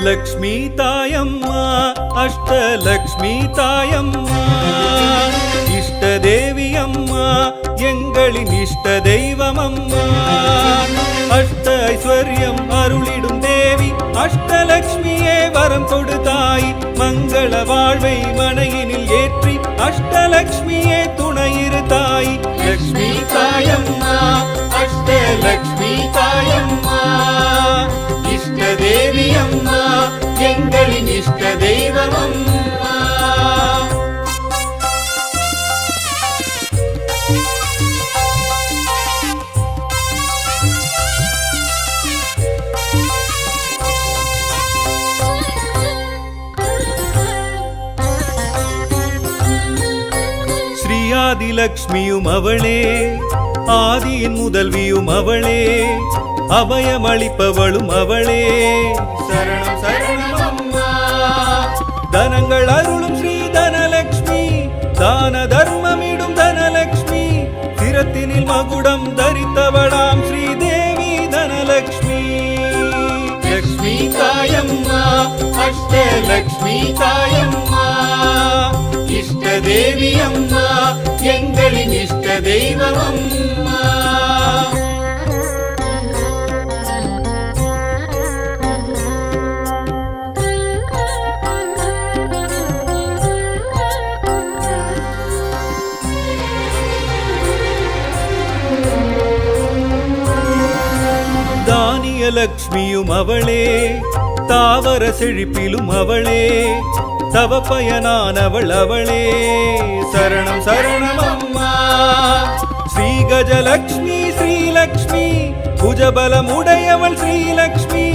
லக்ஷ்மி தாயம்மா அஷ்டலக்ஷ்மி தாயம்மா இஷ்ட தேவி அம்மா எங்களின் இஷ்ட தெய்வம் அம்மா அஷ்ட ஐஸ்வர்யம் அருளிடும் தேவி அஷ்டலக்ஷ்மியே வரம் கொடுத்தாய் மங்கள வாழ்வை மனையினில் ஏற்றி அஷ்டலக்ஷ்மியே துணையிரு தாய் லக்ஷ்மி தாயம்மா அஷ்டலக்ஷ்மி தாயம்மா இஷ்ட தேவி அம்மா எங்களின் இஷ்ட தெய்வம் அம்மா ஆதிலக்ஷ்மியும் அவளே ஆதியின் முதல்வியும் அவளே அபயமளிப்பவளும் அவளே சரணம் சரணம் அம்மா தனங்கள் அருளும் ஸ்ரீ தனலக்ஷ்மி தான தர்மமிடும் தனலக்ஷ்மி சிரத்தினில் மகுடம் தரித்தவளாம் ஸ்ரீதேவி தனலக்ஷ்மி லக்ஷ்மி தாயம்மா அஷ்டலக்ஷ்மி தாயம்மா இஷ்ட தேவி அம்மா எங்களின் இஷ்ட தெய்வம் அம்மா தானியலக்ஷ்மியும் அவளே தாவர செழிப்பிலும் அவளே தவ பயனானவள் அவளே சரணம் சரணம் அம்மா ஸ்ரீ கஜலக்ஷ்மி ஸ்ரீலக்ஷ்மி புஜபலம் உடையவள் ஸ்ரீலக்ஷ்மி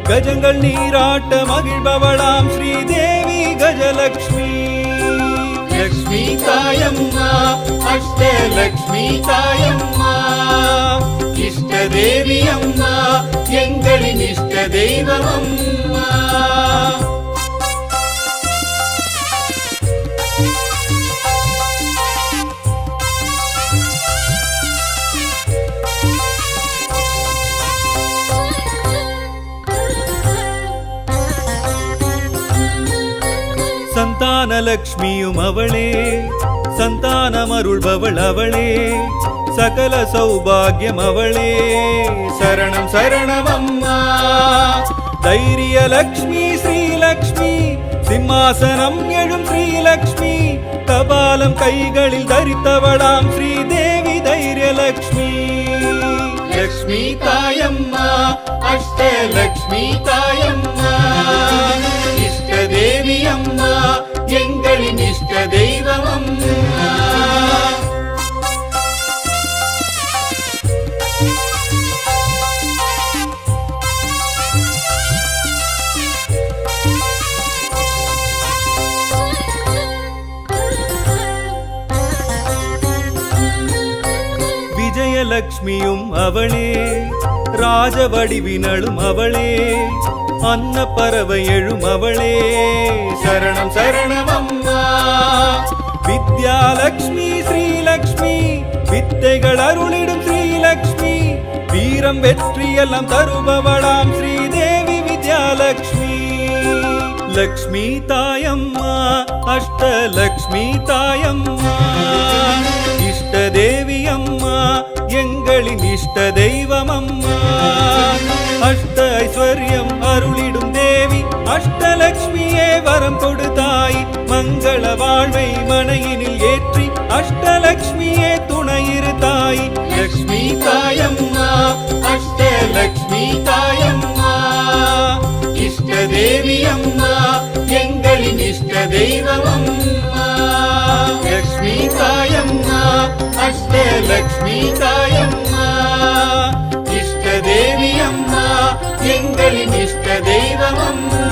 கஜங்கள் நீராட்ட மகிழ்பவளாம் ஸ்ரீதேவி கஜலக்ஷ்மி லக்ஷ்மி தாயம்மா அஷ்டலக்ஷ்மி தாயம்மா இஷ்ட தேவி அம்மா எங்களின் இஷ்ட தெய்வம் அம்மா சந்தானலக்ஷ்மியும் அவளே சந்தானமருள்பவள் அவளே சகல சௌபாகியம் அவளே சரணம் சரணம் அம்மா தைரியலக்ஷ்மி ஸ்ரீலக்ஷ்மி சிம்மாசனம் எழும் ஸ்ரீலக்ஷ்மி கபாலம் கைகளில் தரித்தவளாம் ஸ்ரீதேவி தைரியலக்ஷ்மி லக்ஷ்மி தாயம்மா அஷ்டலக்ஷ்மி தாயம்மா இஷ்ட தேவி அம்மா எங்களின் இஷ்ட தெய்வம் அம்மா விஜயலக்ஷ்மியும் அவளே ராஜவடிவினளும் அவளே அன்ன பறவை எழும் அவளே சரணம் சரணம் அம்மா வித்யாலக்ஷ்மி ஸ்ரீலக்ஷ்மி வித்தைகள் அருளிடும் ஸ்ரீலக்ஷ்மி வீரம் வெற்றியெல்லாம் தருபவளாம் ஸ்ரீதேவி வித்யாலக்ஷ்மி லக்ஷ்மி தாயம்மா அஷ்டலக்ஷ்மி தாயம்மா இஷ்ட தேவி அம்மா எங்களின் இஷ்ட தெய்வம் அம்மா அஷ்ட ஐஸ்வர்யம் அருளிடும் தேவி அஷ்டலக்ஷ்மியே வரம் கொடுத்தாய் மங்கள வாழ்வை மனையினில் ஏற்றி அஷ்டலக்ஷ்மியே துணையிரு தாய் லக்ஷ்மி தாயம்மா அஷ்டலக்ஷ்மி தாயம்மா இஷ்ட தேவி அம்மா எங்களின் இஷ்ட தெய்வம் அம்மா லக்ஷ்மி தாயம்மா அஷ்டலக்ஷ்மி தாயம்மா இஷ்ட தேவி அம்மா எங்களின் இஷ்ட தெய்வம் அம்மா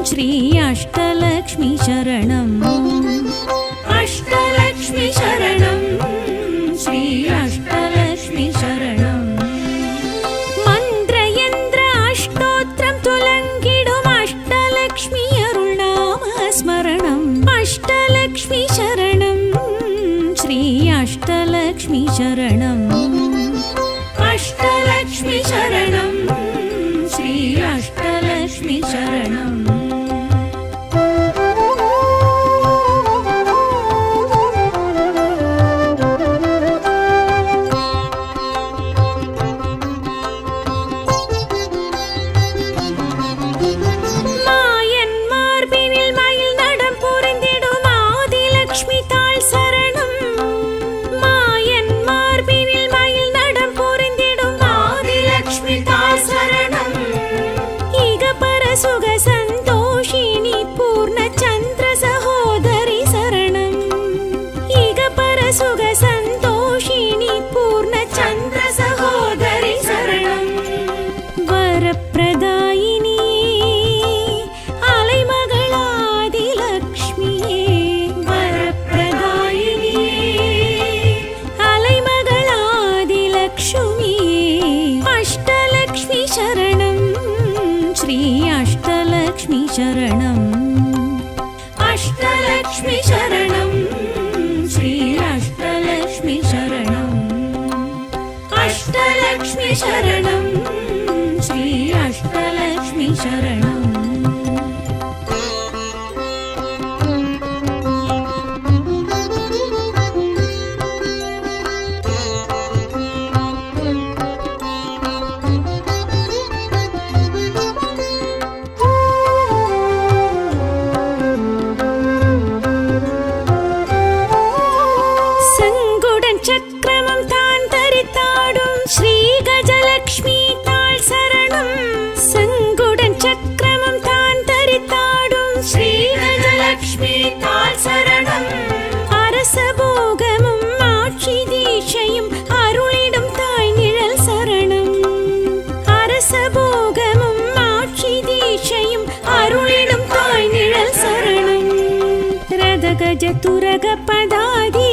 श्री अष्टलक्ष्मी शरणम् अष्टलक्ष्मी शरणम् अष्टलक्ष्मी शरणं श्री अष्टलक्ष्मी शरणम् शरणम् अष्टलक्ष्मी शरणं श्री अष्टलक्ष्मी शरणम् अष्टलक्ष्मी शरणं श्री अष्टलक्ष्मी शरणम् गजतुरग पदादि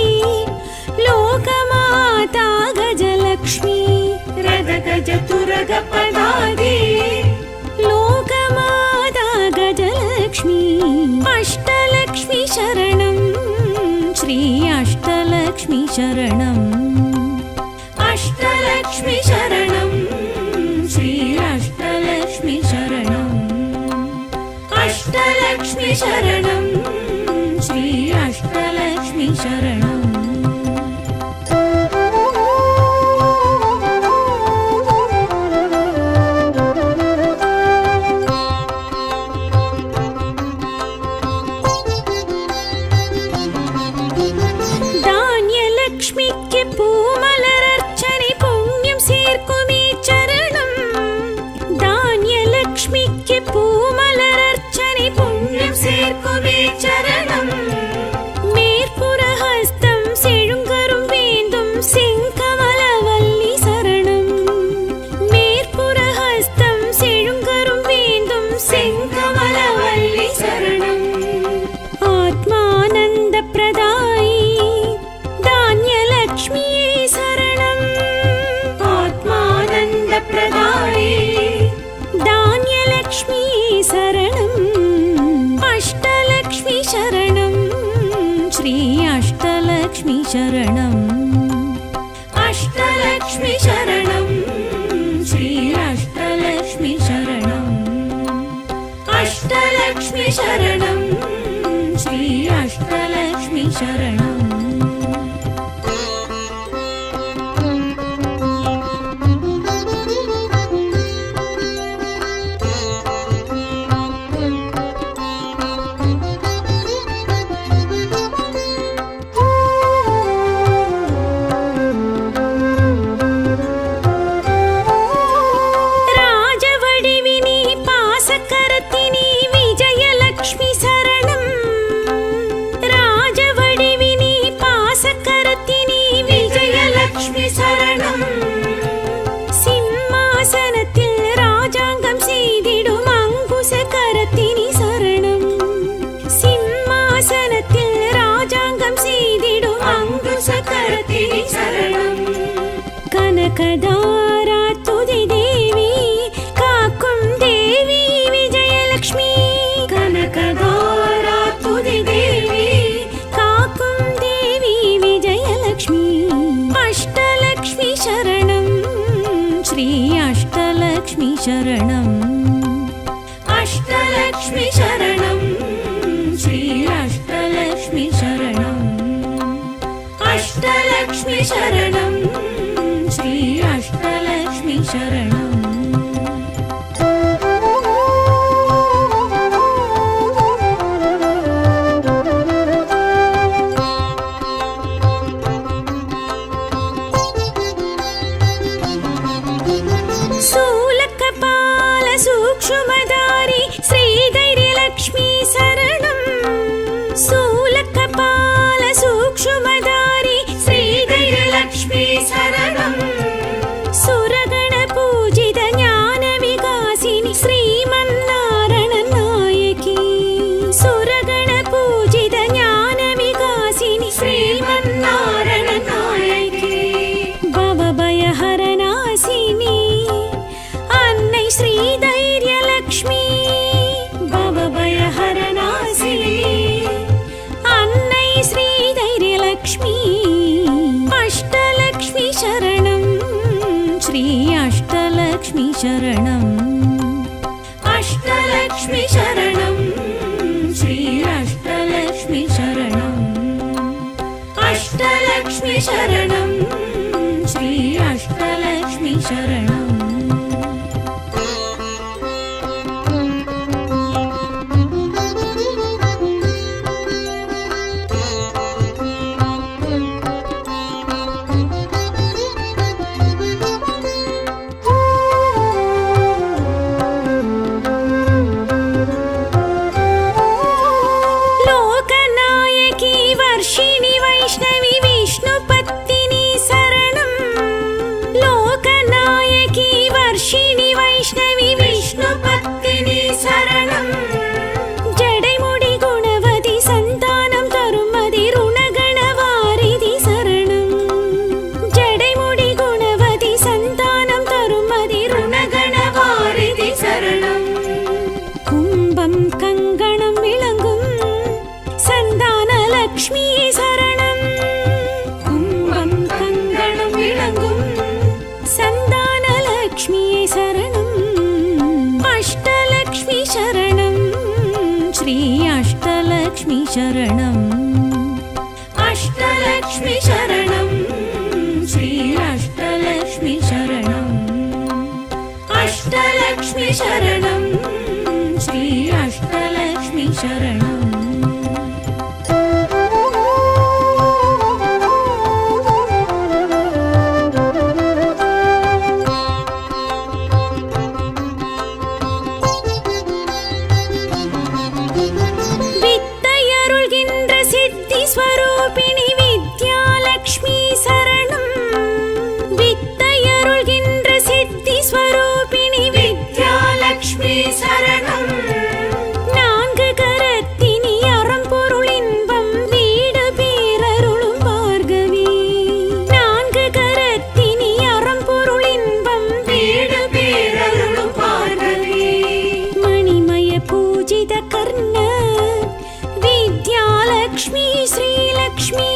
लोकमाता गजलक्ष्मी रद गजतुरग पदादि लोकमाता गजलक्ष्मी अष्टलक्ष्मी शरणं श्री अष्टलक्ष्मी शरणम् अष्टलक्ष्मी शरणं श्री अष्टलक्ष्मी शरणम् अष्टलक्ष्मी शरणं श्री अष्टलक्ष्मी शरणम् धान्यलक्ष्मीक्के पूमलरर्चने पुण्यं सेर्कुमे चरणम् धान्यलक्ष्मीक्के पूमलरर्चने पुण्यं सेर्कुमे चरणम् शरणम् अष्टलक्ष्मी शरणं श्री अष्टलक्ष्मी शरणम् अष्टलक्ष्मी शरणं श्री अष्टलक्ष्मी शरणम् कनकदारा तुदि देवी काकुं देवी विजयलक्ष्मी कनकदारा तुदि देवी काकुं देवी विजयलक्ष्मी अष्ट अष्टलक्ष्मी शरणं श्री अष्टलक्ष्मी शरणम् सूलकपाल सूक्ष्मधारी श्रीधैर्यलक्ष्मी शरणं सूलकपाल सूक्ष्मधारी श्रीधैर्यलक्ष्मी शरणं सुरगण पूजित ज्ञान विकासिनी श्रीमन्नारायण नायकी सुरगण पूजित ज्ञान विकासिनी श्रीमन्नारायण नायकी भवभयहरनाशिनी अन्नै श्रीधैर्यलक्ष्मी भवभयहरनाशिनी अन्नै श्रीधैर्यलक्ष्मी अष्टलक्ष्मी शरणं श्री अष्टलक्ष्मी शरणम् अष्टलक्ष्मी शरणं श्री अष्टलक्ष्मी शरणम् अष्टलक्ष्मी शरणं श्री अष्टलक्ष्मी शरणम् लोकनायकी वर्षिणि वैष्णवी विष्णुपत्तिनी शरणं लोकनायकी वर्षिणि वैष्णवी विष्णुपत्तिनी शरणं जडैमुडि गुणवती सन्तानं तरुमदि ऋणगणवारिधि शरणं जडैमुडि गुणवती सन्तानं तरुमदि ऋणगणवारिधि शरणं कुम्भं कङ्गणं विलङ्गुं सन्तानलक्ष्मी शरणं कुम्भं कङ्गणं विलङ्गुं सन्तानलक्ष्मी शरणम् अष्टलक्ष्मी शरणं श्री अष्टलक्ष्मी शरणम् अष्टलक्ष्मी शरणं श्री अष्टलक्ष्मी शरणम् अष्टलक्ष्मी शरणं श्री अष्टलक्ष्मी शरणम् वित्तयरुळ्गिன்ற सिद्धि स्वरूपिणी विद्यालक्ष्मी शरणं वित्तयरुळ्गिன்ற सिद्धि स्वरूपिणी विद्यालक्ष्मी शरणं நான்கு கரத்தினி அறம்பொருள் இன்பம் வீடு பேரருளும் பார்கவி நான்கு கரத்தினி அறம்பொருள் இன்பம் வீடு பேரருளும் பார்கவி மணிமய பூஜித கர்ண विद्यालक्ष्मी श्रीलक्ष्मी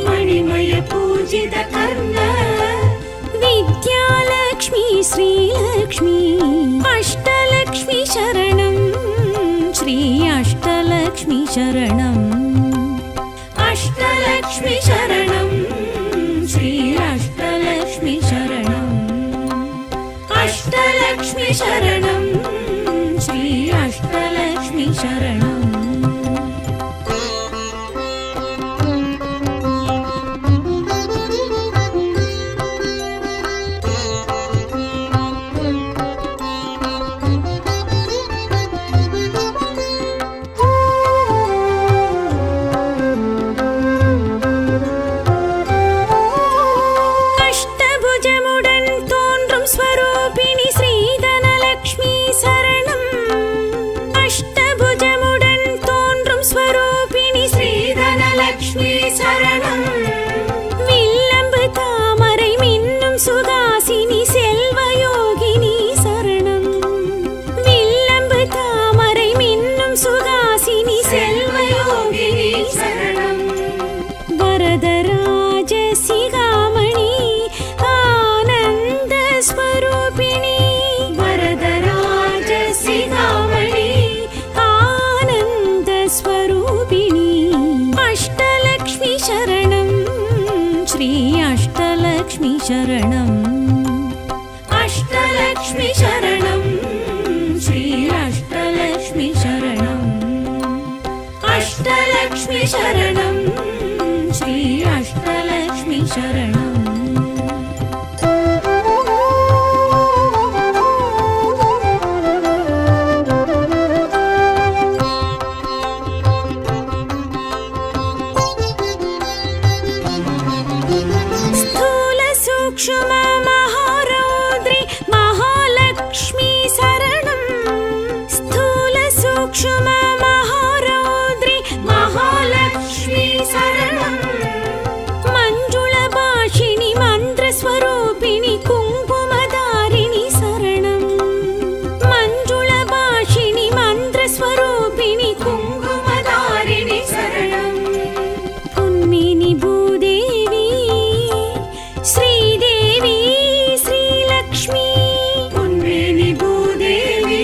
मणिमय पूजित कर्ण विद्यालक्ष्मी श्रीलक्ष्मी अष्टलक्ष्मी शरणं श्री अष्टलक्ष्मी शरणम् अष्टलक्ष्मी शरणं श्री अष्टलक्ष्मी शरणम् अष्टलक्ष्मी शरणं श्री अष्टलक्ष्मी शरणम् அஷ்டபுஜமுடன் தோன்றும் ஸ்வரூபிணி ஸ்ரீதனலக்ஷ்மி சரணம் அஷ்டபுஜமுடன் தோன்றும் ஸ்வரூபிணி ஸ்ரீதனலக்ஷ்மி சரணம் வில்லம்பு தாமரை மின்னும் சுகாசினி செல்வயோகினி சரணம் வில்லம்பு தாமரை மின்னும் சுகாசினி செல்வயோகினி சரணம் வரதராஜ சிகாமணி ஆனந்த ஸ்வரூபிணி வரதராஜ சிகாமணி ஆனந்த ஸ்வரூபிணி அஷ்டலக்ஷ்மி சரணம் ஸ்ரீ शरणम् अष्टलक्ष्मी शरणम् श्री अष्टलक्ष्मी शरणम् अष्टलक्ष्मी शरणम् श्री अष्टलक्ष्मी शरणम् सूक्ष्म महारौद्रि महालक्ष्मी शरणम् स्थूल सूक्ष्म महारौद्रि महालक्ष्मी शरणम् मञ्जुळभाषिणि मन्त्रस्वरूपिणि कुङ्कुमधारिणि शरणम् मञ्जुळभाषिणि मन्त्रस्वरूपिणि कुङ्कुमधारिणि शरणम् पुन्मिनि भूदेवी श्रीदेवी श्रीलक्ष्मी पुन्मेनि भूदेवी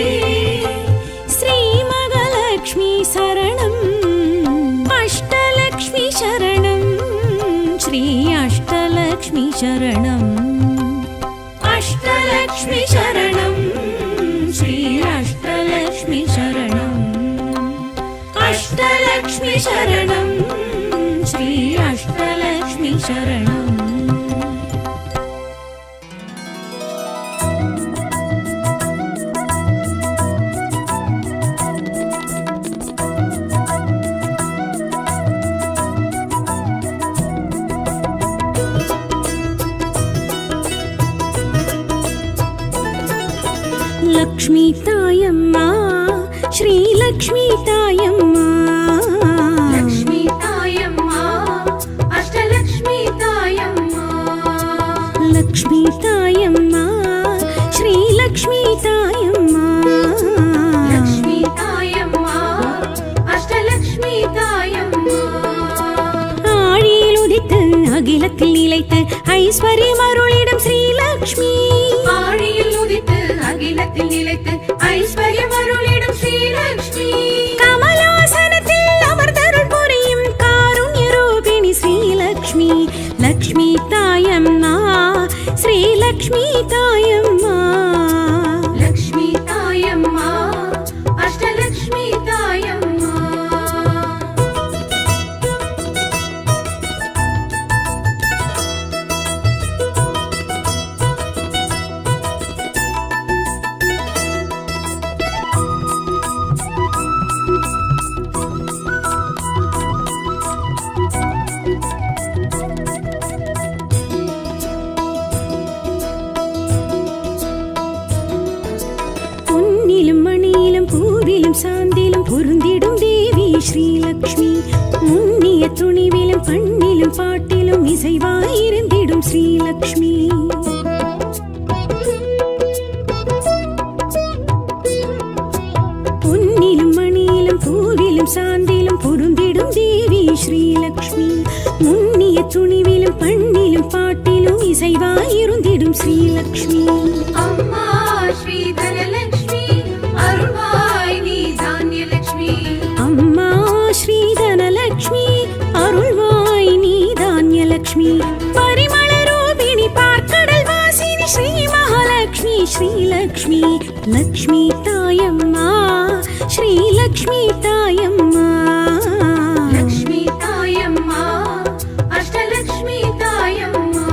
श्रीमहालक्ष्मी शरणम् अष्टलक्ष्मी शरणम् श्री अष्टलक्ष्मी शरणम् अष्टलक्ष्मी शरणम् श्री अष्टलक्ष्मी शरणम् अष्टलक्ष्मी शरणम् श्री अष्टलक्ष्मी शरणम् लक्ष्मी तायम्मा श्री लक्ष्मी तायम्मा लक्ष्मी तायम्मा अष्टलक्ष्मी तायम्मा लक्ष्मी तायम्मा श्री लक्ष्मी तायम्मा लक्ष्मी तायम्मा अष्टलक्ष्मी तायम्मा ஆழியிலுதித்து அகிலத்தில் நிலைத்து ஐஸ்வர்யம் அருளிடும் ஸ்ரீலக்ஷ்மி ஆழியில் உதித்து அகிலத்தில் நிலைத்து ஐஸ்வர்யம் அருளிடும் ஸ்ரீலக்ஷ்மி கமலாசனத்தில் அமர்ந்தருள் புரியும் காருண்ய ரூபிணி ஸ்ரீலக்ஷ்மி லக்ஷ்மி தாயம்மா ஸ்ரீலக்ஷ்மி தாயம்மா லக்ஷ்மி தாயம்மா அஷ்டலக்ஷ்மி தாயம்மா சாந்திலும் பொருந்திடும் தேவி ஸ்ரீலக்ஷ்மி முன்னிய துணிவிலும் பண்ணிலும் பாட்டிலும் இசைவாயிருந்திடும் ஸ்ரீலக்ஷ்மி பொன்னிலும் மணியிலும் பூவிலும் சாந்திலும் பொருந்திடும் தேவி ஸ்ரீலக்ஷ்மி முன்னிய துணிவிலும் பண்ணிலும் பாட்டிலும் இசைவாயிருந்திடும் ஸ்ரீலக்ஷ்மி அம்மா ஸ்ரீ தனலக்ஷ்மி அருள்வாய் நீ தான்யலக்ஷ்மி அம்மா ஸ்ரீ தனலக்ஷ்மி அருள்வாய் நீ தான்யலக்ஷ்மி பரிமள ரூபிணி பார்க்கடல் வாசினி ஸ்ரீ மகாலக்ஷ்மி ஸ்ரீலக்ஷ்மி லக்ஷ்மி தாயம்மா ஸ்ரீலக்ஷ்மி தாயம்மா லக்ஷ்மி தாயம்மா அஷ்டலக்ஷ்மி தாயம்மா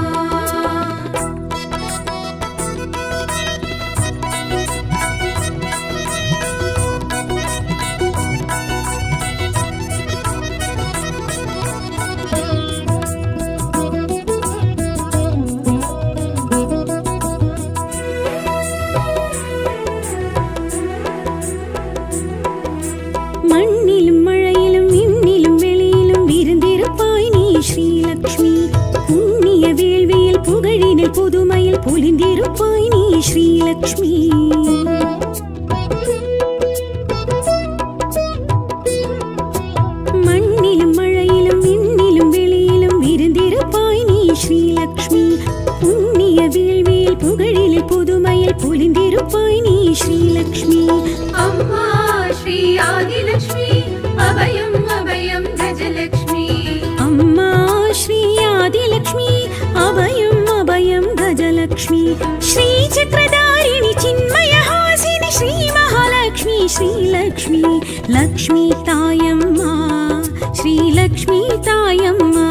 மண்ணிலும் மழையிலும் விண்ணிலும் வெளியிலும் விருந்திருப்பாய் நீ ஸ்ரீலக்ஷ்மி புண்ணிய வேள்வியில் புகழினில் புதுமையில் பொலிந்திருப்பாய் நீ ஸ்ரீலக்ஷ்மி மண்ணிலும் மழையிலும் விண்ணிலும் வெளியிலும் விருந்திருப்பாய் நீ ஸ்ரீலக்ஷ்மி புண்ணிய வேள்வியில் புகழினில் புதுமையில் பொலிந்திருப்பாய் நீ ஸ்ரீலக்ஷ்மி அம்மா ஸ்ரீ ஆதிலக்ஷ்மி அபயம் அபயம் கஜலக்ஷ்மி அம்மா ஸ்ரீ ஆதிலக்ஷ்மி அபயம் அபயம் श्रीलक्ष्मी श्रीचक्रधारिणि चिन्मयहासिनि श्रीमहालक्ष्मी श्रीलक्ष्मी लक्ष्मी तायम्मा श्रीलक्ष्मी तायम्मा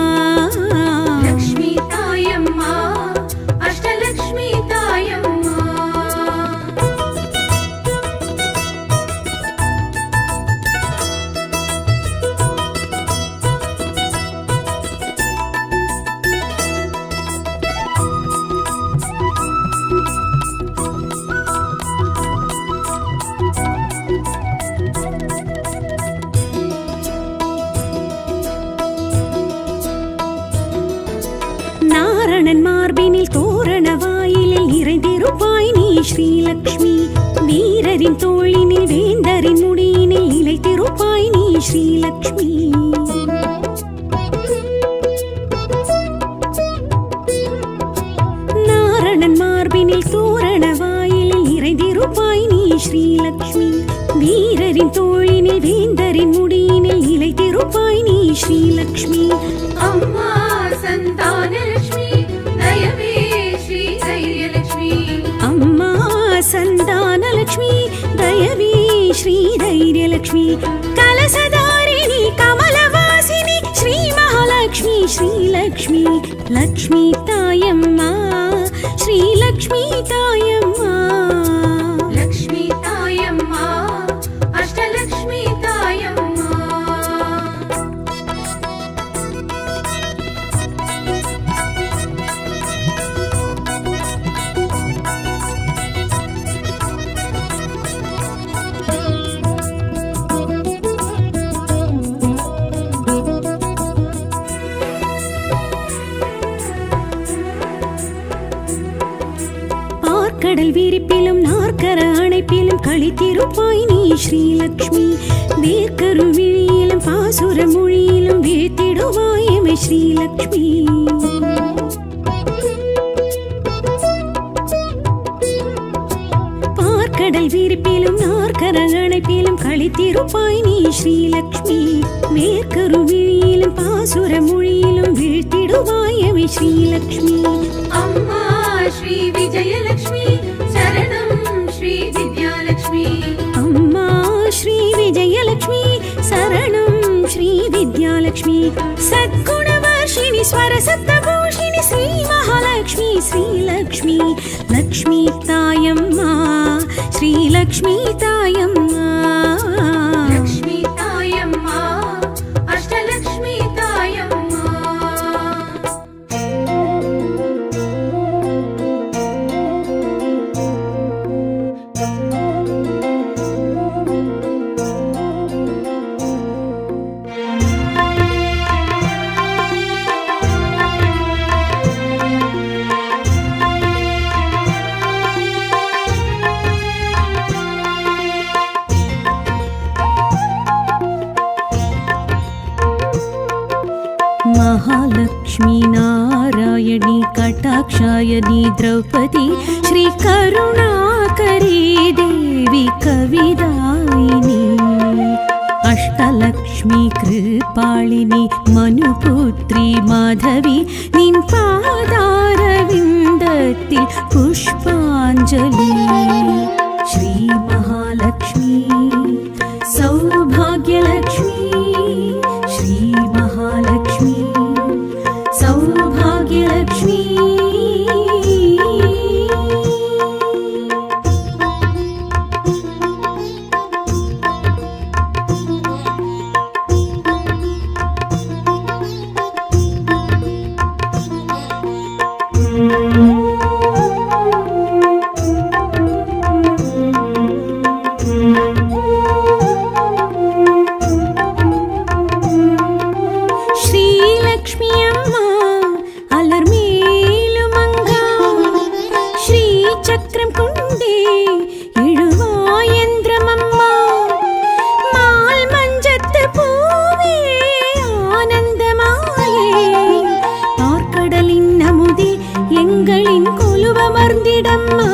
लक्ष्मी तायम्मा अष्टलक्ष्मी तायम्मा நாரணன் மார்பினில் தோரண வாயிலில் நிறைந்திருப்பாய் நீ ஸ்ரீலக்ஷ்மி வீரரின் தோளினில் வேந்தரின் முடியினில் நிலைத்திருப்பாய் நீ ஸ்ரீலக்ஷ்மி நாரணன் மார்பினில் தோரண வாயிலில் நிறைந்திருப்பாய் நீ ஸ்ரீலக்ஷ்மி வீரரின் தோளினில் வேந்தரின் முடியினில் நிலைத்திருப்பாய் நீ ஸ்ரீலக்ஷ்மி अम्मा संतानलक्ष्मी दयवे श्री धैर्यलक्ष्मी अम्मा संतानलक्ष्मी दयवी श्रीधैर्यलक्ष्मी कलशधारिणी कमलवासिनी श्रीमहालक्ष्मी श्रीलक्ष्मी लक्ष्मी तायम्मा श्रीलक्ष्मी तायम्मा लक्ष्मी तायम्मा अष्टलक्ष्मी तायम्मा பார்க்கடல் விரிப்பிலும் நாற்கர அணைப்பிலும் களித்திருப்பாய் நீ ஸ்ரீலக்ஷ்மி வேர்க்கரு விழியிலும் பாசுர மொழியிலும் வீழ்த்திடுவாய் எமை ஸ்ரீலக்ஷ்மி பார்க்கடல் விரிப்பிலும் நாற்கர அணைப்பிலும் களித்திருப்பாய் நீ ஸ்ரீலக்ஷ்மி வேர்க்கரு விழியிலும் பாசுர மொழியிலும் வீழ்த்திடுவாய் எமை ஸ்ரீலக்ஷ்மி अम्मा श्री विजयलक्ष्मी शरणं श्री विद्यालक्ष्मी अम्मा श्री विजयलक्ष्मी शरणं श्री विद्यालक्ष्मी सद्गुणवर्षिणि स्वरसप्तभूषिणि श्री महालक्ष्मी श्रीलक्ष्मी लक्ष्मी तायम्मा श्रीलक्ष्मी तायम्मा लक्ष्मी तायम्मा अष्टलक्ष्मी तायम्मा महालक्ष्मी नारायणी कटाक्षायणी द्रौपदी श्री करुणाकरी देवी कविदायिनी अष्टलक्ष्मी कृपालिनी मनुपुत्री माधवी निन् पादारविन्दत्तिल पुष्पाञ्जलि श्री महालक्ष्मी सौभाग्यलक्ष्मी श्री महालक्ष्मी सौभाग्यलक्ष्मी श्रीलक्ष्मी अम्मा अलर्मेलुमंगा श्रीचक्रं कुंडे इळुवायन्द्रमम्मा माल मञ्जत्तु पूवे आनन्दमाये पार्कडलिन् अमुदे एंगलिन् कोलुवमर्ந்திடம்மா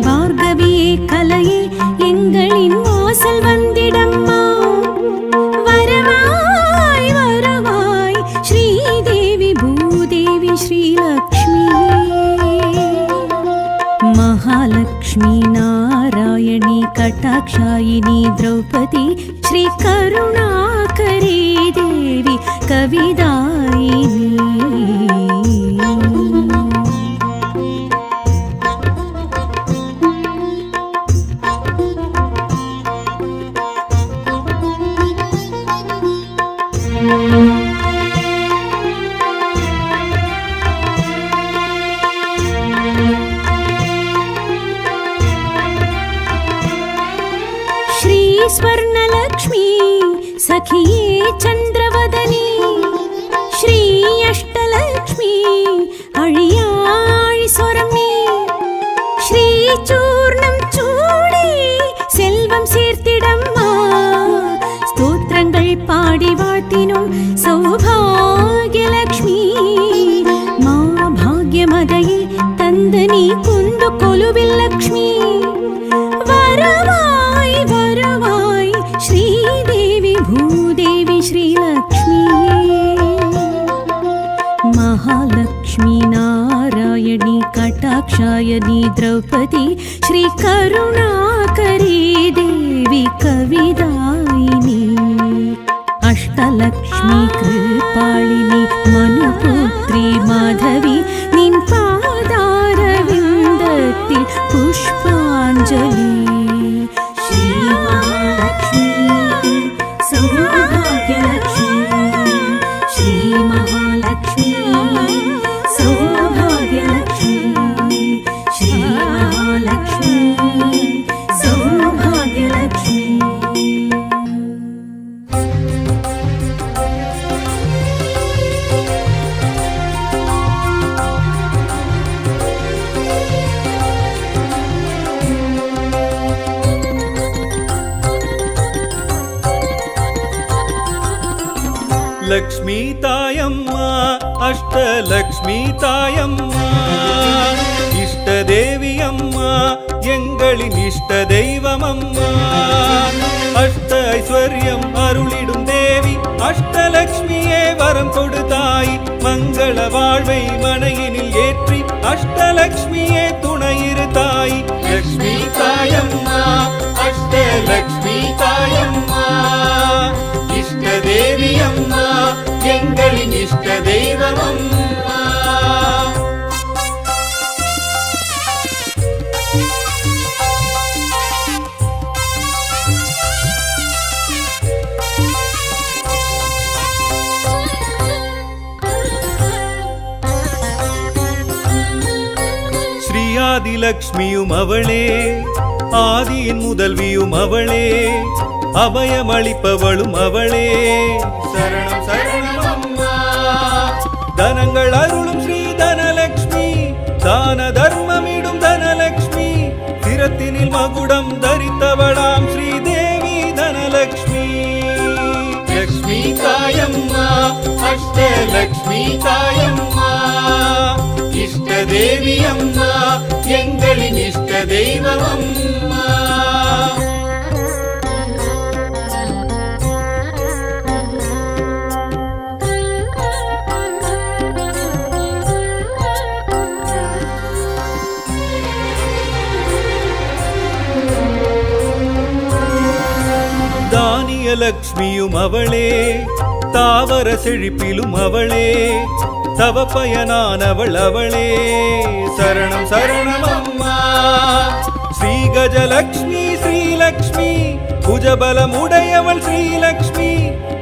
பார்கவியே கலையே எங்களின் வாசல் வந்திடம்மா வரவாய் வரவாய் श्री कटाक्षायिनी द्रौपदी श्रीकरुणाकरी देवी कविदायिनी। स्वर्णलक्ष्मी सखिये चन्द्रवदनी श्री अष्टलक्ष्मी अळियाळि स्वरमे श्री चूर्णं चूडी सेल्वं சேர்த்திடம்மா ஸ்தோத்திரங்கள் பாடி வாழ்த்தினோம் சௌபாகியலக்ஷ்மி மா ಭಾಗ್ಯಮದಯೇ ತಂದ ನೀ ಕೊಂದು ಕೊಲುವಿಲ್ ಲಕ್ಷ್ಮಿ ವರವಾಯಿ ವರವಾಯಿ ಶ್ರೀದೇವಿ ಭೂದೇವಿ ಶ್ರೀಲಕ್ಷ್ಮಿ ಮಹಾಲಕ್ಷ್ಮಿ ನಾರಾಯಣಿ ಕಟಾಕ್ಷಾಯನಿ ದ್ರೌಪದಿ ಶ್ರೀ ಕರುಣಾಕರಿ ದೇವಿ ಕವಿದಾಯಿನಿ ಅಷ್ಟಲಕ್ಷ್ಮಿ ಕೃಪಾಳಿನಿ ಮನುಪುತ್ರಿ ಮಾಧವಿ ನಿನ್ ಪಾದಾರವಿಂದത്തിൽ ಪುಷ್ಪಾಂಜಲಿ ಶ್ರೀ ಮಹಾಲಕ್ಷ್ಮಿ ಸೌಭಾಗ್ಯಲಕ್ಷ್ಮಿ ಶ್ರೀ ಮಹಾಲಕ್ಷ್ಮಿ ಸೌಭಾಗ್ಯಲಕ್ಷ್ಮಿ ಶ್ರೀ ಮಹಾಲಕ್ಷ್ಮಿ ಸೌಭಾಗ್ಯಲಕ್ಷ್ಮಿ. லக்ஷ்மி தாயம்மா அஷ்டலக்ஷ்மி தாயம்மா இஷ்ட தேவி அம்மா எங்களின் இஷ்ட தெய்வம் அம்மா அஷ்ட ஐஸ்வர்யம் அருளிடும் தேவி அஷ்டலக்ஷ்மியே வரம் கொடுத்தாய் மங்கள வாழ்வை மனையினில் ஏற்றி அஷ்டலக்ஷ்மியே துணையிருத்தாய் லக்ஷ்மி தாயம்மா அஷ்டலக்ஷ்மி தாயம்மா இஷ்ட தேவி அம்மா எங்களின் இஷ்ட தெய்வம் அம்மா. ஸ்ரீயாதிலக்ஷ்மியும் அவளே ஆதியின் முதல்வியும் அவளே அபயமளிப்பவளும் அவளே சரணம் சரணம் அம்மா. தனங்கள் அருளும் ஸ்ரீ தனலக்ஷ்மி தான தர்மமிடும் தனலக்ஷ்மி சிரத்தினில் மகுடம் தரித்தவளாம் ஸ்ரீதேவி தனலக்ஷ்மி. லக்ஷ்மி தாயம்மா அஷ்டலக்ஷ்மி தாயம்மா இஷ்ட தேவி அம்மா எங்களின் இஷ்ட தெய்வம் அம்மா. லக்ஷ்மியும் அவளே தாவர செழிப்பிலும் அவளே தவ பயனானவள் அவளே சரணம் சரணம் அம்மா. ஸ்ரீ கஜலக்ஷ்மி ஸ்ரீலக்ஷ்மி புஜபலமுடையவள் ஸ்ரீலக்ஷ்மி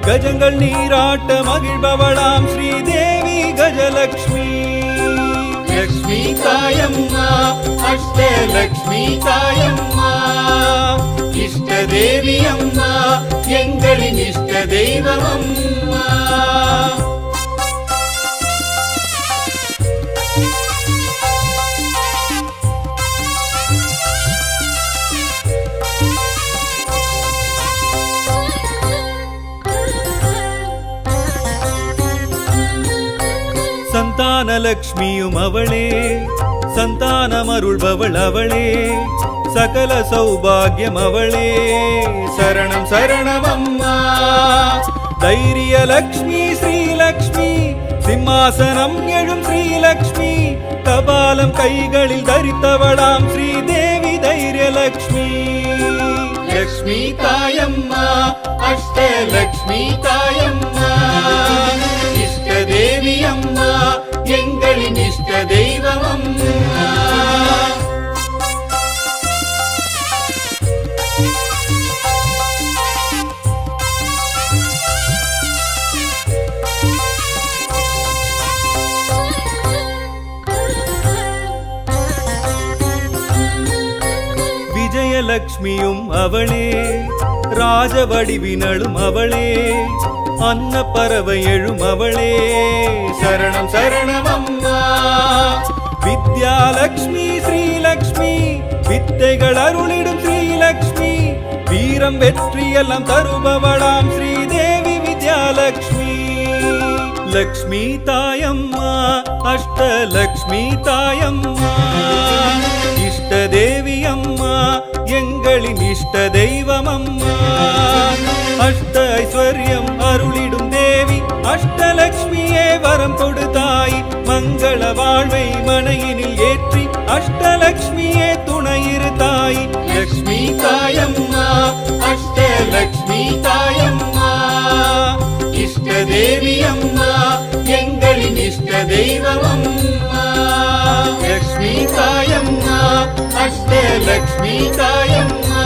கஜங்கள் நீராட்ட மகிழ்பவளாம் ஸ்ரீதேவி கஜலக்ஷ்மி. லக்ஷ்மி தாயம்மா அஷ்டலக்ஷ்மி தாயம்மா இஷ்ட தேவி அம்மா எங்களின் இஷ்ட தெய்வம் அம்மா. சந்தானலக்ஷ்மியும் அவளே சந்தானமருள்பவள் அவளே சகல சௌபாகியம் அவளே சரணம் சரணம் அம்மா. தைரியலக்ஷ்மி ஸ்ரீலக்ஷ்மி சிம்மாசனம் எழும் ஸ்ரீலக்ஷ்மி கபாலம் கைகளில் தரித்தவளாம் ஸ்ரீதேவி தைரியலக்ஷ்மி. லக்ஷ்மி தாயம்மா அஷ்டலக்ஷ்மி தாயம்மா இஷ்ட தேவி அம்மா எங்களின் இஷ்ட தெய்வம் அம்மா. விஜயலக்ஷ்மியும் அவளே ராஜவடிவினளும் அவளே அன்ன பறவை எழும் அவளே சரணம் சரணம் அம்மா. வித்யாலக்ஷ்மி ஸ்ரீலக்ஷ்மி வித்தைகள் அருளிடும் ஸ்ரீலக்ஷ்மி வீரம் வெற்றியெல்லாம் தருபவளாம் ஸ்ரீதேவி வித்யாலக்ஷ்மி. லக்ஷ்மி தாயம்மா அஷ்டலக்ஷ்மி தாயம்மா இஷ்ட தேவி அம்மா எங்களின் இஷ்ட தெய்வம் அம்மா. அஷ்ட ஐஸ்வர்யம் அருளிடும் தேவி அஷ்டலக்ஷ்மியே வரம் கொடுத்தாய் மங்கள வாழ்வை மனையினில் ஏற்றி அஷ்டலக்ஷ்மியே துணையிரு தாய். லக்ஷ்மி தாயம்மா அஷ்டலக்ஷ்மி தாயம்மா இஷ்ட தேவி அம்மா எங்களின் இஷ்ட தெய்வம் அம்மா. லக்ஷ்மி தாயம்மா அஷ்டலக்ஷ்மி தாயம்மா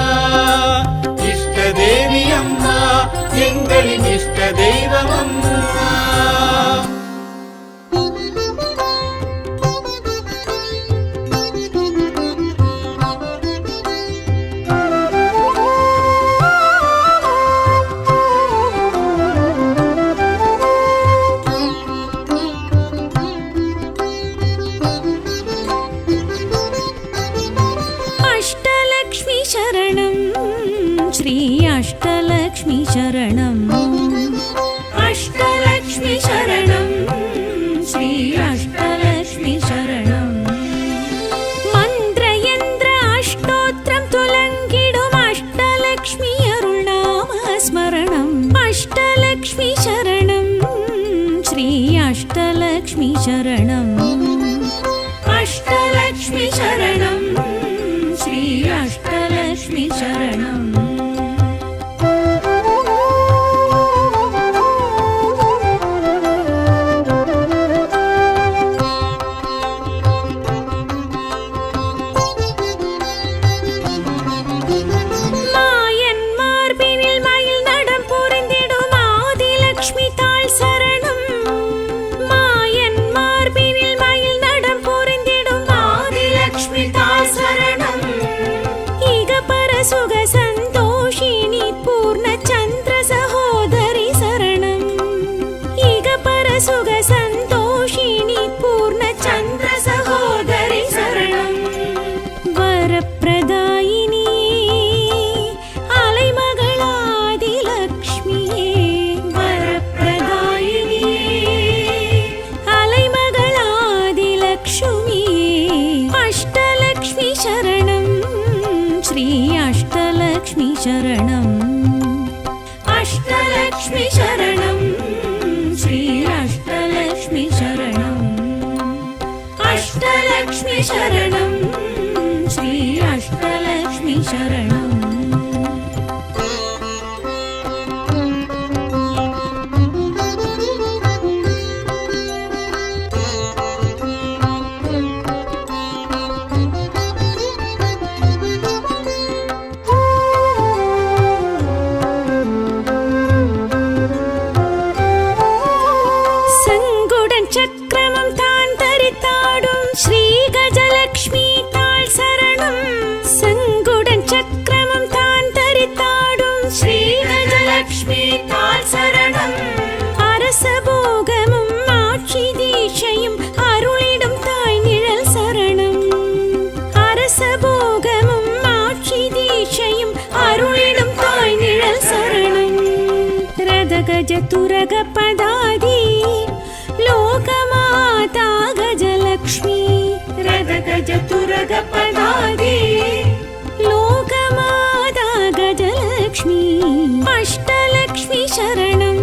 இஷ்ட தேவி அம்மா எங்களின் இஷ்ட தெய்வம் அம்மா. श्री अष्टलक्ष्मी शरणम् अष्टलक्ष्मी शरणम् श्री अष्टलक्ष्मी शरणम् मन्त्रयन्त्र अष्टोत्रं तुलङ्गिडुम् अष्टलक्ष्मी अरुणाम स्मरणम् अष्टलक्ष्मी शरणम् श्री अष्टलक्ष्मी शरणम् अष्टलक्ष्मी शरणम् श्री अष्टलक्ष्मी शरणम् सुख संतोषिणी पूर्ण चंद्र सहोदरी शरणम् ईग पर सुख संतोषिणी पूर्ण चंद्र सहोदरी शरणम् वरप्रदायिनी अलैमगलादि लक्ष्मीये वरप्रदायिनी अलैमगलादि लक्ष्मीये अष्टलक्ष्मी शरणम् श्री अष्टलक्ष्मी शरणम् अष्टलक्ष्मी शरणम् श्री अष्टलक्ष्मी शरणम् अष्टलक्ष्मी शरणम् श्री अष्टलक्ष्मी शरणम् श्री गजलक्ष्मी ताल शरणम् संगुडन चक्रमं तान तरिताडुम श्री गजलक्ष्मी ताल शरणम् அரச போகமும் ஆட்சி தீட்சையும் அருளிடும் தாய் நிழல் சரணம் அரச போகமும் ஆட்சி தீட்சையும் அருளிடும் தாய் நிழல் சரணம் ரத கஜ துரக பதாதி लोकमाता गजलक्ष्मी रद गज तुरग पदादि लोकमाता गजलक्ष्मी अष्टलक्ष्मी शरणम्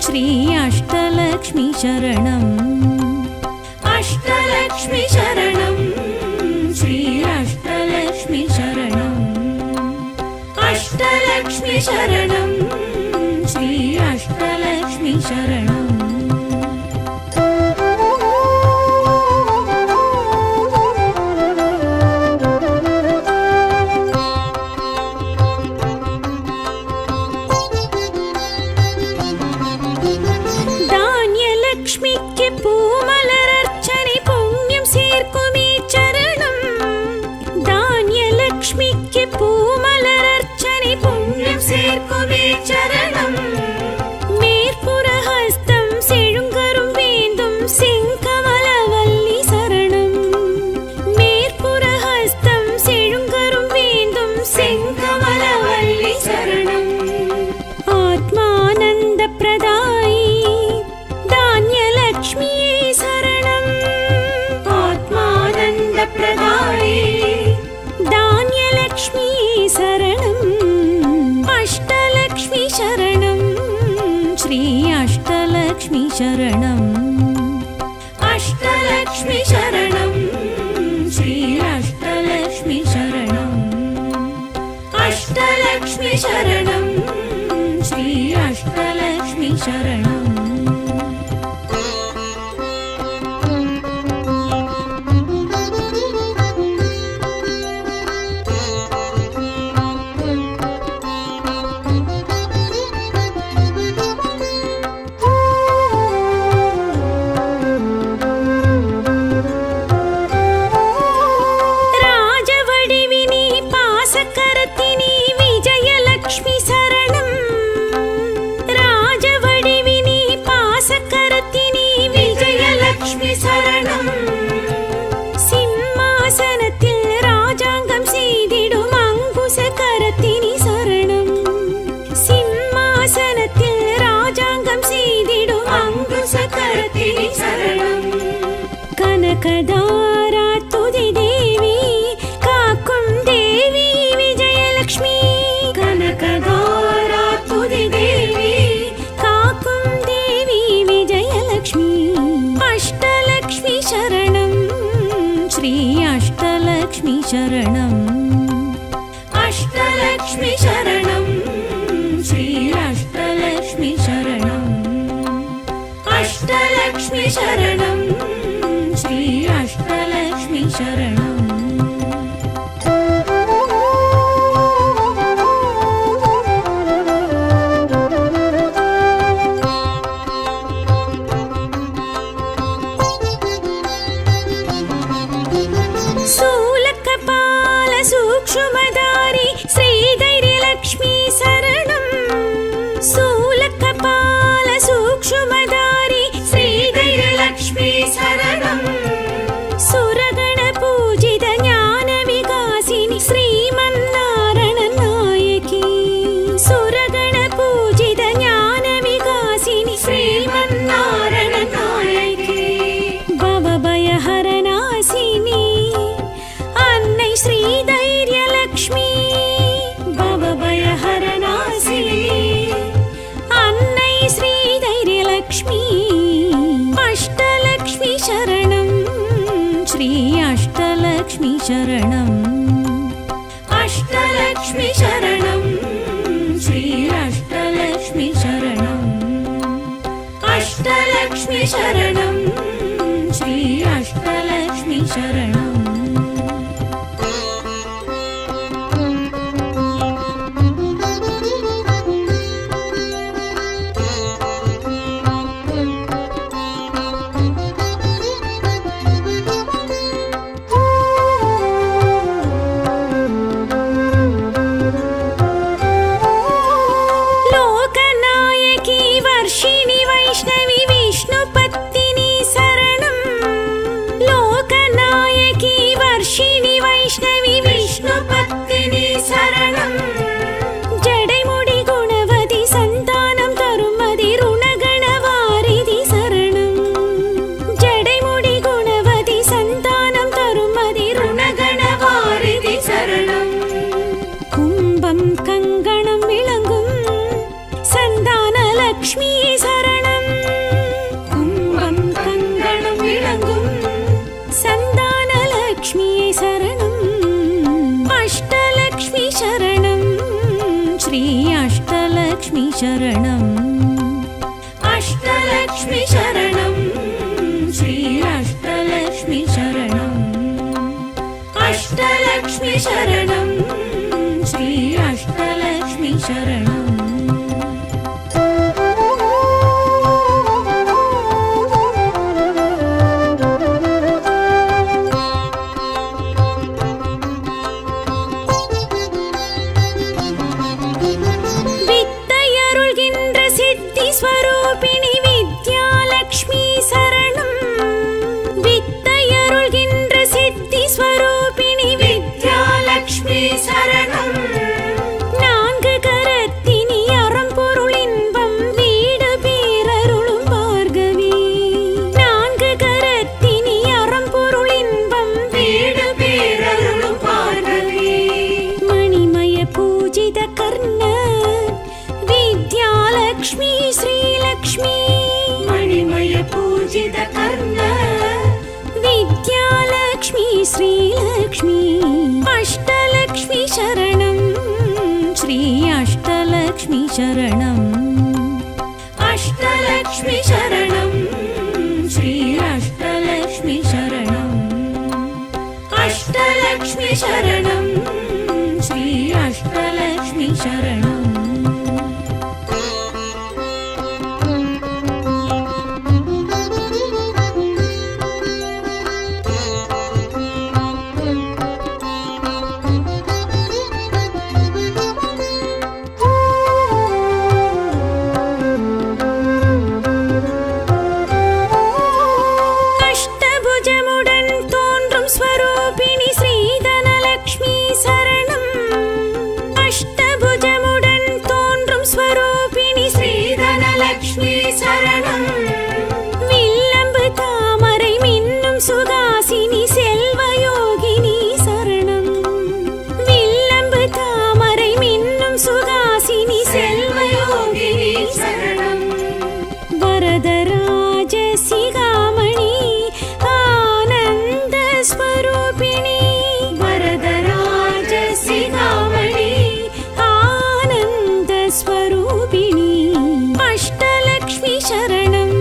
श्री अष्टलक्ष्मी शरणम् अष्टलक्ष्मी शरणम् श्री अष्टलक्ष्मी शरणम् अष्टलक्ष्मी शरणं श्री अष्टलक्ष्मी शरणम् தானியலக்ஷ்மிக்கு பூமலர் அர்ச்சனை புண்ணியம் சேர்க்குமே சரணம் தானியலக்ஷ்மிக்கு பூமலர் அர்ச்சனை புண்ணியம் சேர்க்குமே சரணம் மேற்புற ஹஸ்தம் செழுங்கரும் வேந்தும் செங்கமலவல்லி சரணம் மேற்புற ஹஸ்தம் செழுங்கரும் வேந்தும் செங்கமலவல்லி சரணம் ஆத்மானந்த பிரதாயி धान्यलक्ष्मी शरणम् आत्मानन्दप्रदायि धान्यलक्ष्मी शरणम् अष्टलक्ष्मी शरणं श्री अष्टलक्ष्मी शरणम् अष्टलक्ष्मी शरणं श्री अष्टलक्ष्मी शरणम् अष्टलक्ष्मी शरणं श्री अष्टलक्ष्मी शरणम् कनकदारा तुदि देवी काकुं देवी विजयलक्ष्मी कनकदारा तुदि देवी काकुं देवी विजयलक्ष्मी अष्टलक्ष्मी शरणं श्री अष्टलक्ष्मी शरणम् अष्टलक्ष्मी शरणं श्री अष्टलक्ष्मी शरणम् अष्टलक्ष्मी शरणं श्री अष्टलक्ष्मी शरणम् सूलकपाल सूक्ष्मधारी श्रीधैर्यलक्ष्मी शरणम् सूलकपाल सूक्ष्मधारी श्रीधैर्यलक्ष्मी शरणम् सुरगण पूजित ज्ञान विकासिनी श्रीमन्नारायण नायकी सुरगण पूजित ज्ञान विकासिनी श्रीमन्नारायण नायकी भवभयहरनाशिनी अन्नै श्रीधैर्यलक्ष्मी भवभयहरनाशिनी अन्नै श्रीधैर्यलक्ष्मी अष्टलक्ष्मी शरणं श्री अष्टलक्ष्मी शरणम् अष्टलक्ष्मी शरणं श्री अष्टलक्ष्मी शरणम् अष्टलक्ष्मी शरणं श्री अष्टलक्ष्मी शरणम् लोकनायकी वर्षिणि वैष्णवी विष्णुपत्तिनी शरणम् लोकनायकी शरणम् अष्टलक्ष्मी शरणं श्री अष्टलक्ष्मी शरणम् अष्टलक्ष्मी शरणं श्री अष्टलक्ष्मी शरणम् स्वरूपिणी विद्यालक्ष्मी शरणम् वित्तयरुळ्गिன்ற सिद्धि स्वरूपिणी विद्यालक्ष्मी शरणम् நான்கு கரத்தினி அறம்பொருள் இன்பம் வீடு பேரருளும் பார்கவி நான்கு கரத்தினி அறம்பொருள் இன்பம் வீடு பேரருளும் பார்கவி மணிமய பூஜித கர்ண विद्यालक्ष्मी श्रीलक्ष्मी मणिमय पूजित कर्ण विद्यालक्ष्मी श्रीलक्ष्मी अष्टलक्ष्मी शरणं श्री अष्टलक्ष्मी शरणम् अष्टलक्ष्मी शरणं श्री अष्टलक्ष्मी शरणम् अष्टलक्ष्मी शरणं श्री अष्टलक्ष्मी शरणम् சுகாசினி செல்வயோகினி சரணம் வில்லம்பு தாமரை மின்னும் சுகாசினி செல்வயோகினி சரணம் வரதராஜ சிகாமணி ஆனந்த ஸ்வரூபிணி வரதராஜ சிகாமணி ஆனந்த ஸ்வரூபிணி அஷ்டலக்ஷ்மி சரணம்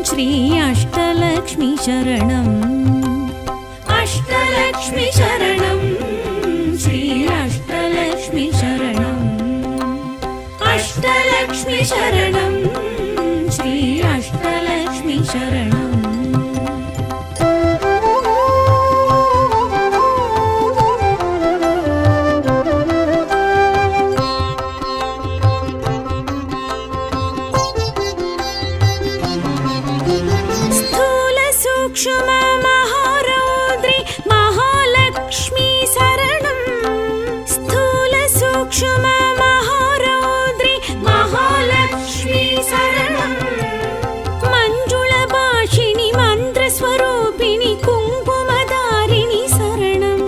श्री अष्टलक्ष्मी शरणम् अष्टलक्ष्मी शरणं श्री अष्टलक्ष्मी शरणम् अष्टलक्ष्मी शरणं श्री अष्टलक्ष्मी शरणम् सूक्ष्म महारौद्री महालक्ष्मी शरणम् स्थूल सूक्ष्म महारौद्री महालक्ष्मी शरणम् मञ्जुळ भाषिणि मन्त्रस्वरूपिणि कुङ्कुमधारिणि शरणम्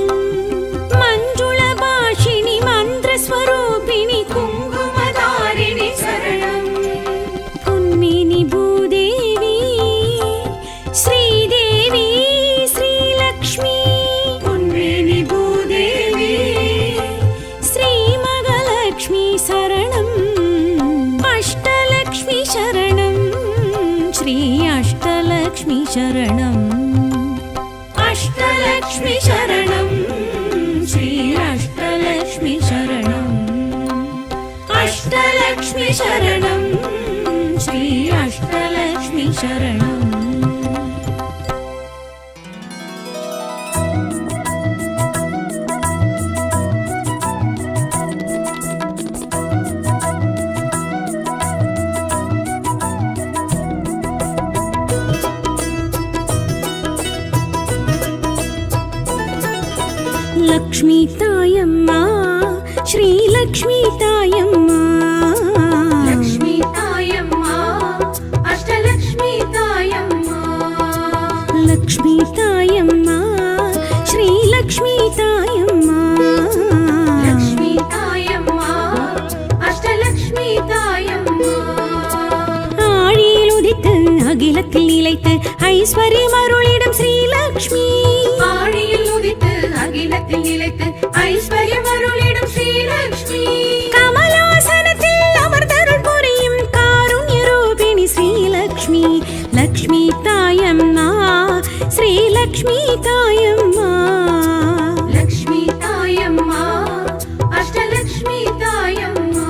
मञ्जुळ भाषिणि मन्त्रस्वरूपिणि कुङ्कुमधारिणि शरणम् पुन्मिनि भूदेवी श्रीदेवी श्रीलक्ष्मी पुन्वेनि भूदेवी श्रीमगलक्ष्मी शरणम् अष्टलक्ष्मी शरणं श्री अष्टलक्ष्मी शरणम् अष्टलक्ष्मी शरणं श्री अष्टलक्ष्मी शरणम् अष्टलक्ष्मी शरणं श्री अष्टलक्ष्मी शरणम् लक्ष्मी तायम्मा श्री लक्ष्मी तायम्मा लक्ष्मी तायम्मा अष्टलक्ष्मी तायम्मा लक्ष्मी तायम्मा श्री लक्ष्मी तायम्मा लक्ष्मी तायम्मा अष्टलक्ष्मी तायम्मा ஆழியில் உதித்து அகிலத்தில் நிலைத்து ஐஸ்வர்யம் அருளிடும் ஸ்ரீலக்ஷ்மி ஆழியில் உதித்து அகிலத்தில் நிலைத்து ஐஸ்வர்யம் அருளிடும் ஸ்ரீலக்ஷ்மி கமலாசனத்தில் அமர்ந்தருள் லக்ஷ்மி தாயம்மா ஸ்ரீ லக்ஷ்மி தாயம்மா லக்ஷ்மி தாயம்மா அஷ்டலக்ஷ்மி தாயம்மா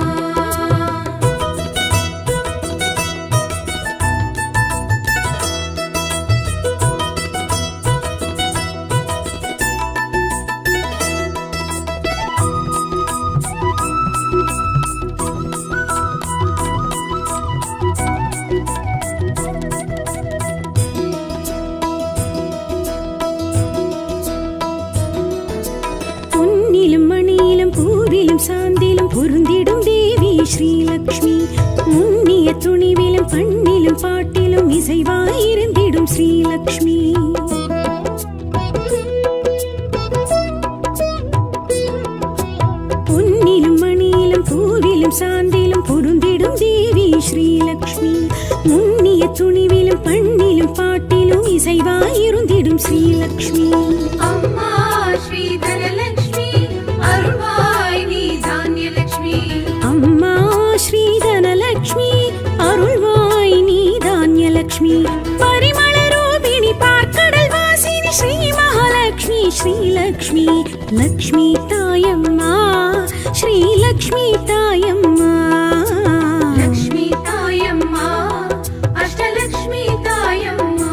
பொன்னிலும் மணியிலும் பூவிலும் சாந்திலும் பொருந்திடும் தேவி ஸ்ரீலக்ஷ்மி முன்னிய துணிவிலும் பண்ணிலும் பாட்டிலும் இசைவாயிருந்திடும் ஸ்ரீலக்ஷ்மி பொன்னிலும் மணியிலும் பூவிலும் சாந்திலும் பொருந்திடும் தேவி ஸ்ரீலக்ஷ்மி முன்னிய துணிவிலும் பண்ணிலும் பாட்டிலும் இசைவாயிருந்திடும் ஸ்ரீலக்ஷ்மி அம்மா ஸ்ரீ தனலக்ஷ்மி அருள்வாய் நீ தானியலக்ஷ்மி அம்மா ஸ்ரீ தனலக்ஷ்மி அருள்வாய் நீ தானியலக்ஷ்மி பரிமள ரூபிணி பார்க்கடல் வாசினி ஸ்ரீ மகாலக்ஷ்மி ஸ்ரீலக்ஷ்மி லக்ஷ்மி தாயம்மா ஸ்ரீ லக்ஷ்மி தாயம்மா லக்ஷ்மி தாயம்மா அஷ்டலக்ஷ்மி தாயம்மா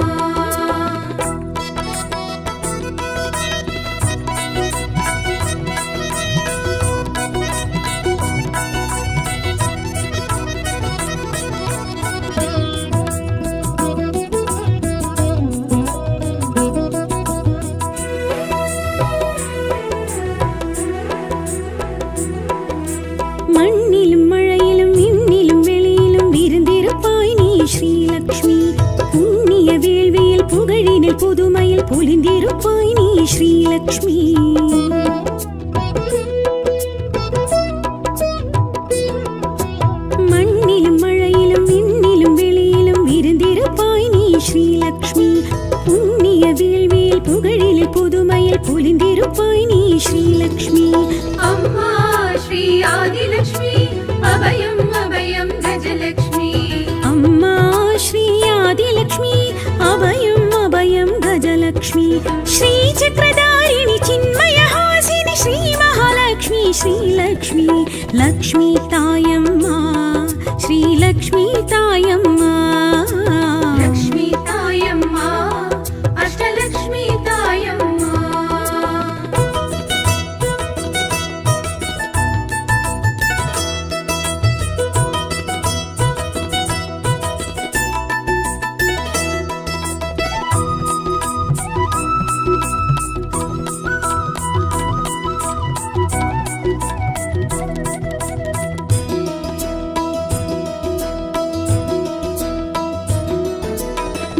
மண்ணிலும் மழையிலும் விண்ணிலும் வெளியிலும் விருந்திருப்பாய் நீ ஸ்ரீலக்ஷ்மி புண்ணிய வேள்வியில் புகழினில் புதுமையில் பொலிந்திருப்பாய் நீ ஸ்ரீலக்ஷ்மி மண்ணிலும் மழையிலும் விண்ணிலும் வெளியிலும் விருந்திருப்பாய் நீ ஸ்ரீலக்ஷ்மி புண்ணிய வேள்வியில் புகழில் புதுமையில் பொலிந்திருப்பாய் நீ ஸ்ரீலக்ஷ்மி அம்மா ஸ்ரீ ஆதிலக்ஷ்மி அபயம் அபயம் கஜலக்ஷ்மி அம்மா ஸ்ரீ ஆதிலக்ஷ்மி அபயம் அபயம் கஜலக்ஷ்மி ஸ்ரீ சக்கரதாரிணி சின்மயஹாசினி ஸ்ரீ மகாலக்ஷ்மி ஸ்ரீலக்ஷ்மி லக்ஷ்மி தாயம்மா ஸ்ரீ லக்ஷ்மி தாயம்மா லக்ஷ்மி தாயம்மா அஷ்டலக்ஷ்மி தாயம்மா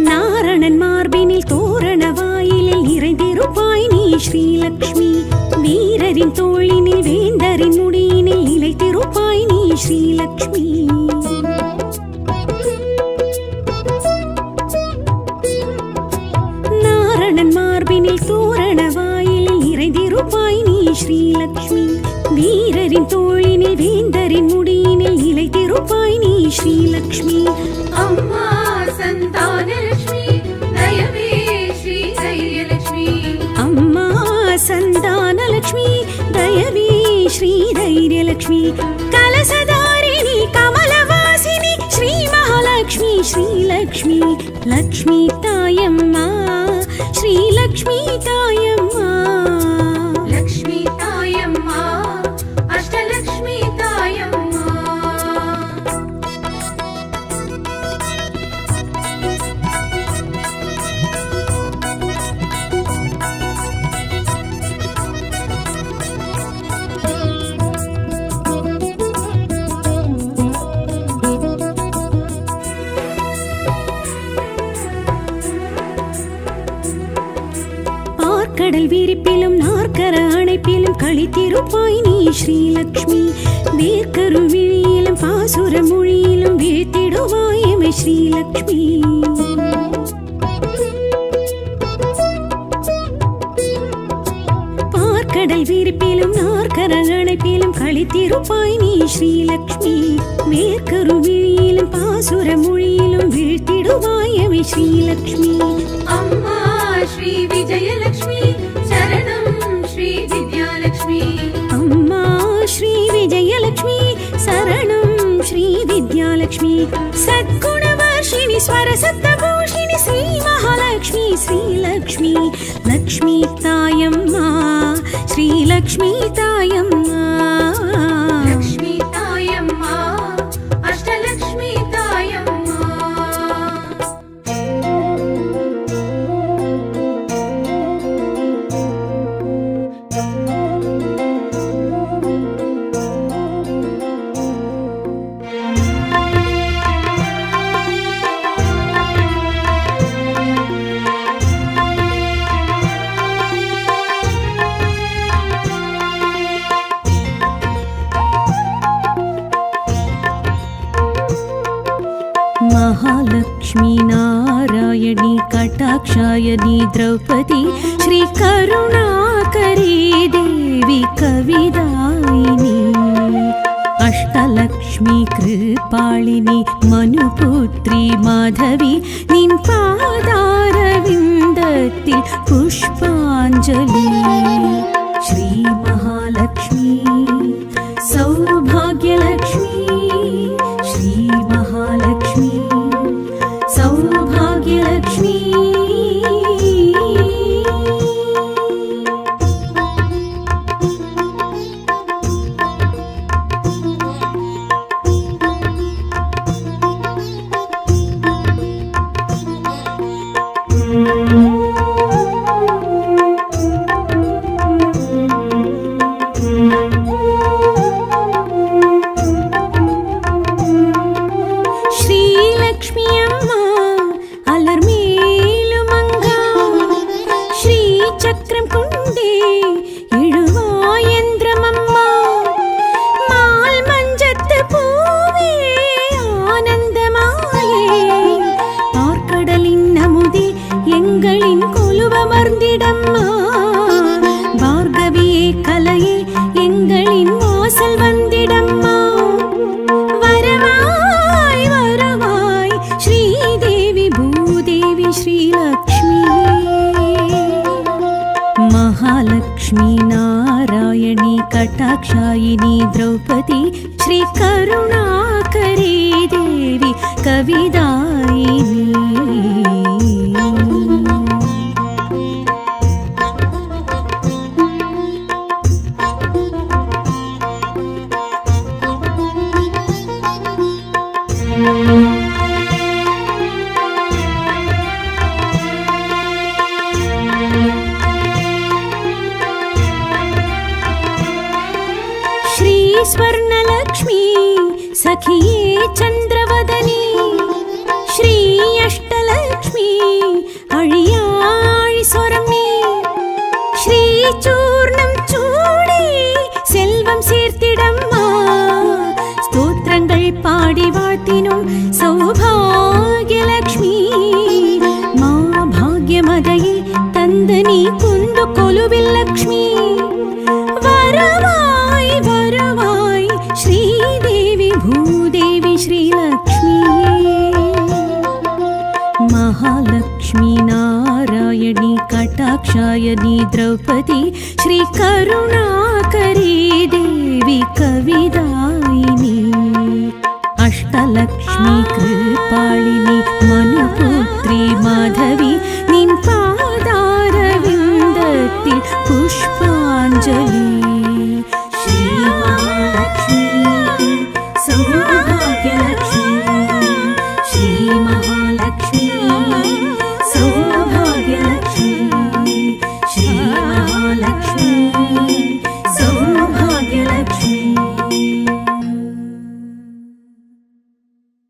நாரணன் மார்பினில் தோரண வாயிலில் நிறைந்திருப்பாய் நீ ஸ்ரீலக்ஷ்மி வீரரின் தோளினில் வேந்தரின் முடியினில் நிலைத்திருப்பாய் நீ ஸ்ரீலக்ஷ்மி நாரணன் மார்பினில் தோரண வாயிலில் நிறைந்திருப்பாய் நீ ஸ்ரீலக்ஷ்மி வீரரின் தோளினில் வேந்தரின் முடியினில் நிலைத்திருப்பாய் நீ ஸ்ரீலக்ஷ்மி அம்மா சந்தானலக்ஷ்மி தயவே ஸ்ரீ தைரியலக்ஷ்மி அம்மா சந்தானலக்ஷ்மி தயவே ஸ்ரீ தைரியலக்ஷ்மி கலசதாரிணி கமலவாசினி ஸ்ரீ மகாலக்ஷ்மி ஸ்ரீலக்ஷ்மி லக்ஷ்மி தாயம்மா ஸ்ரீ லக்ஷ்மி தாயம்மா லக்ஷ்மி தாயம்மா அஷ்டலக்ஷ்மி தாயம்மா கடல் விரிப்பிலும் நாற்கர அணைப்பிலும் களித்திருப்பாய் நீ ஸ்ரீலக்ஷ்மி வேர்க்கரு விழியிலும் பாசுர மொழியிலும் வீழ்த்திடுவாய் எமை ஸ்ரீலக்ஷ்மி பார்க்கடல் விரிப்பிலும் நாற்கர அணைப்பிலும் களித்திருப்பாய் நீ ஸ்ரீலக்ஷ்மி வேர்க்கரு விழியிலும் பாசுர மொழியிலும் வீழ்த்திடுவாய் श्रीलक्ष्मी अम्मा श्री विजयलक्ष्मी शरणं श्री विद्यालक्ष्मी अम्मा श्री विजयलक्ष्मी शरणं श्री विद्यालक्ष्मी सद्गुणवर्षिणि स्वरसप्तभूषिणि श्री महालक्ष्मी श्रीलक्ष्मी लक्ष्मी तायम्मा श्रीलक्ष्मी तायम्मा लक्ष्मी तायम्मा अष्टलक्ष्मी तायम्मा महालक्ष्मी नारायणी कटाक्षायणी द्रौपदी श्रीकरुणाकरी देवी कविदायिनी अष्टलक्ष्मी कृपालिनी मनुपुत्री माधवी निन् पादारविन्दत्तिल पुष्पाञ्जलि श्री महालक्ष्मी सौभाग्यलक्ष्मी श्री महालक्ष्मी सौभाग्यलक्ष्मी श्रीलक्ष्मी अम्मा अलर्मेलुमंगा श्रीचक्रं कुंडे एळुवायेन्द्रमम्मा माल्मंजत्तु पूवे आनंदमाये पार्कडलिन अमुदे एंगलिन कोलुवमर्ந்திடம்மா பார்கவியே கலையே எங்களின் வாசல் வந்திடம்மா வரவாய் வரவாய் श्रीदेवी भूदेवी श्रीलक्ष्मी महालक्ष्मी नारायणी कटाक्षायिनी द्रौपदी श्रीकरुणाकरी देवी कविदायिनी श्री स्वर्णलक्ष्मी सखिये चंद्रवदनी श्री अष्टलक्ष्मी अழியாழி சொரமே श्री चूर्णம் चूடி செல்வம் சேர்த்திடம்மா ஸ்தோத்திரங்கள் பாடி வாழ்த்தினோம் சௌபாகியலக்ஷ்மி மா பாக்யமதையே தந்து நீ குந்து கொலுவில் லக்ஷ்மி வரவாய் வரவாய் श्रीदेवी भूदेवी श्रीलक्ष्मी महालक्ष्मी नारायणी कटाक्षायनी द्रौपदी श्रीकरुणाकरी देवी कविदायिनी अष्टलक्ष्मी कृपालिनी मनुपुत्री माधवी निन् पादारविन्दत्तिल पुष्पाञ्जलि